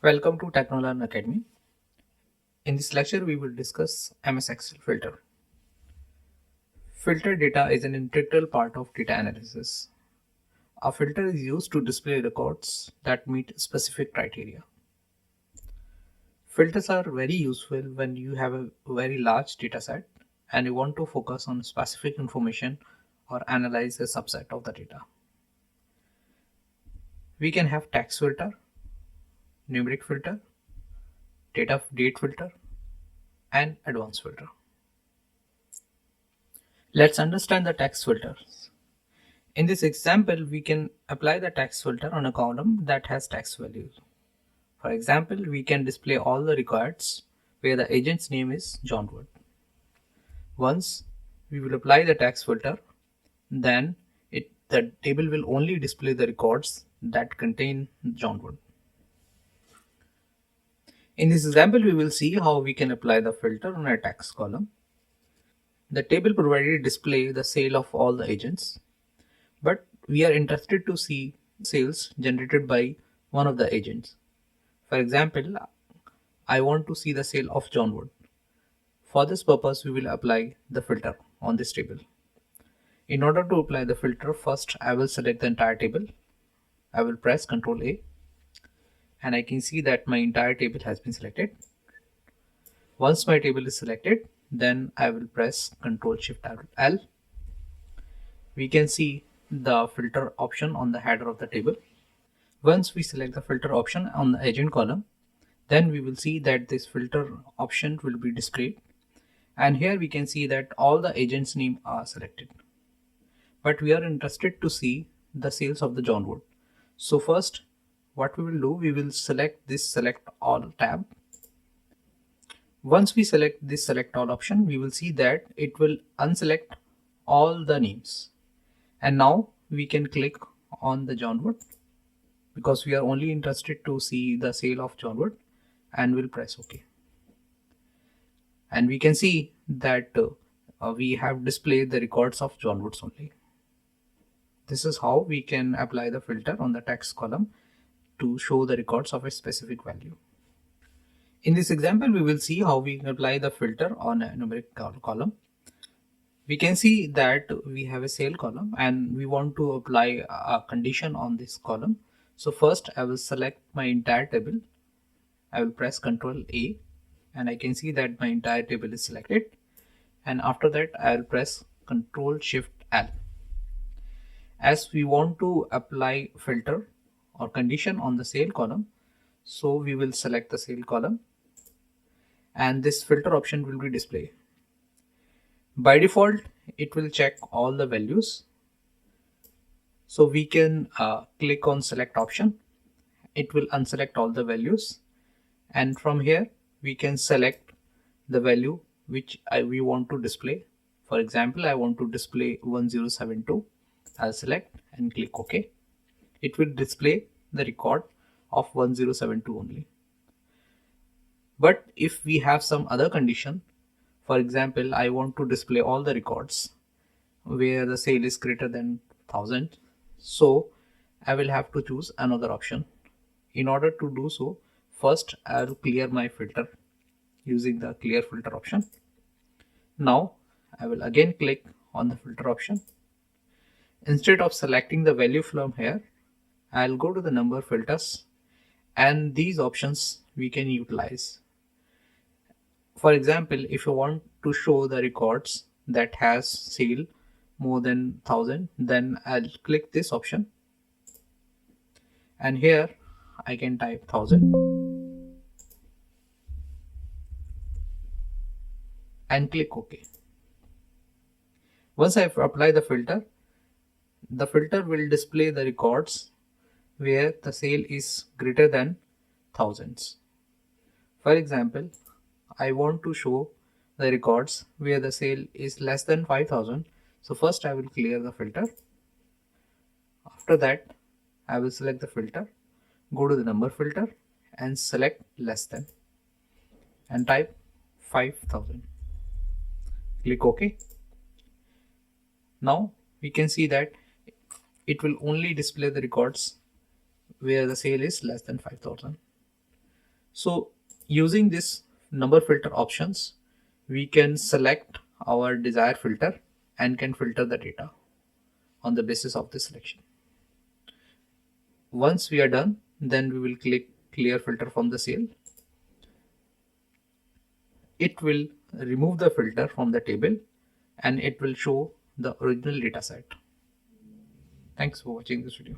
Welcome to Technolearn Academy. In this lecture, we will discuss MS Excel filter. Filter data is an integral part of data analysis. A filter is used to display records that meet specific criteria. Filters are very useful when you have a very large data set and you want to focus on specific information or analyze a subset of the data. We can have text filter, numeric filter, date filter, and advanced filter. Let's understand the text filters. In this example, we can apply the text filter on a column that has text values. For example, we can display all the records where the agent's name is John Wood. Once we will apply the text filter, then the table will only display the records that contain John Wood. In this example, we will see how we can apply the filter on a text column. The table provided display the sale of all the agents, but we are interested to see sales generated by one of the agents. For example, I want to see the sale of John Wood. For this purpose, we will apply the filter on this table. In order to apply the filter, first I will select the entire table. I will press Ctrl A and I can see that my entire table has been selected. Once my table is selected, then I will press Ctrl Shift L. We can see the filter option on the header of the table. Once we select the filter option on the agent column, then we will see that this filter option will be displayed, and here we can see that all the agents' name are selected. But we are interested to see the sales of the John Wood. So first, what we will do, we will select this select all tab. Once we select this select all option, we will see that it will unselect all the names. And now we can click on the John Wood because we are only interested to see the sale of John Wood, and we'll press OK. And we can see that we have displayed the records of John Woods only. This is how we can apply the filter on the text column to show the records of a specific value. In this example, we will see how we can apply the filter on a numeric column. We can see that we have a sale column and we want to apply a condition on this column. So first I will select my entire table. I will press Ctrl A and I can see that my entire table is selected. And after that, I will press Ctrl Shift L. As we want to apply filter or condition on the sale column, so we will select the sale column and this filter option will be displayed. By default, it will check all the values. So we can click on select option. It will unselect all the values. And from here, we can select the value which we want to display. For example, I want to display 1072. I'll select and click OK. It will display the record of 1072 only. But if we have some other condition, for example, I want to display all the records where the sale is greater than 1000. So I will have to choose another option. In order to do so, first I will clear my filter using the clear filter option. Now I will again click on the filter option. Instead of selecting the value from here, I'll go to the number filters, and these options we can utilize. For example, if you want to show the records that has sale more than 1000, then I'll click this option and here I can type 1000 and click OK. Once I've applied the filter will display the records where the sale is greater than thousands. For example, I want to show the records where the sale is less than 5000. So first I will clear the filter. After that, I will select the filter, go to the number filter and select less than and type 5000. Click OK. Now we can see that it will only display the records where the sale is less than 5000. So using this number filter options, we can select our desired filter and can filter the data on the basis of the selection. Once we are done, then we will click clear filter from the cell. It will remove the filter from the table and it will show the original data set. Thanks for watching this video.